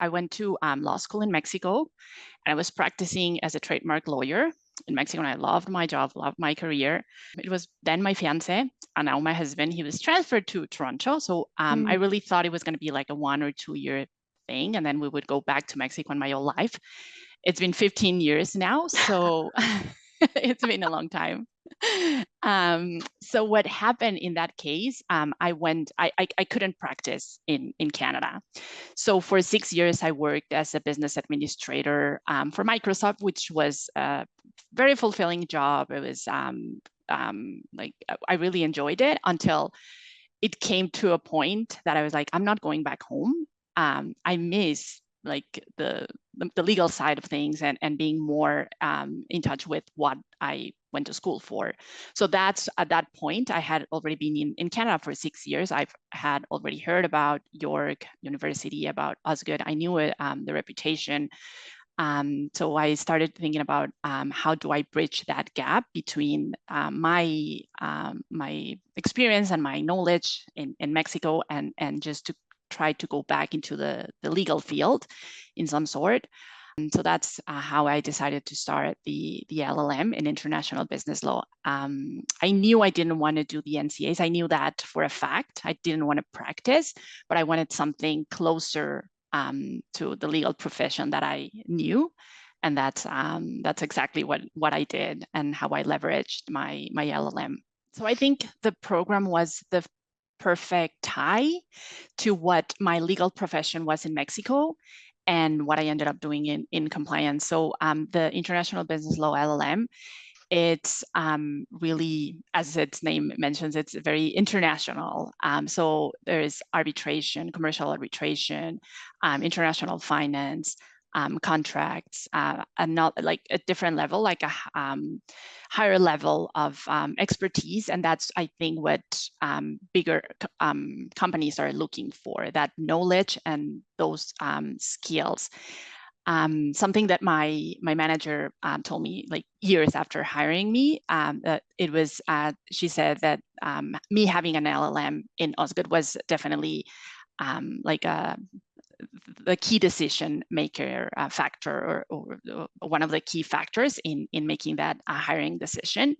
I went to law school in Mexico, and I was practicing as a trademark lawyer in Mexico, and I loved my job, loved my career. It was then my fiance, and now my husband. He was transferred to Toronto, so I really thought it was going to be like a 1 or 2 year thing, and then we would go back to Mexico in my whole life. It's been 15 years now, so it's been a long time. So what happened in that case, I couldn't practice in Canada. So for 6 years, I worked as a business administrator for Microsoft, which was a very fulfilling job. It was like, I really enjoyed it until it came to a point that I was like, I'm not going back home. I miss like the legal side of things and being more in touch with what I went to school for. So that's at that point, I had already been in Canada for 6 years. I've had already heard about York University, about Osgoode. I knew it, the reputation. So I started thinking about how do I bridge that gap between my experience and my knowledge in Mexico and just to try to go back into the legal field in some sort. And so that's how I decided to start the LLM in international business law. I knew I didn't want to do the NCAs. I knew that for a fact. I didn't want to practice, but I wanted something closer to the legal profession that I knew. And that's exactly what I did and how I leveraged my LLM. So I think the program was the perfect tie to what my legal profession was in Mexico and what I ended up doing in compliance. So the International Business Law LLM, it's really, as its name mentions, it's very international. So there's arbitration, commercial arbitration, international finance, contracts, and not like a different level, like a higher level of expertise. And that's, I think, what bigger companies are looking for, that knowledge and those skills. Something that my manager told me like years after hiring me, that it was, she said that me having an LLM in Osgoode was definitely like the key decision maker factor or one of the key factors in making that hiring decision.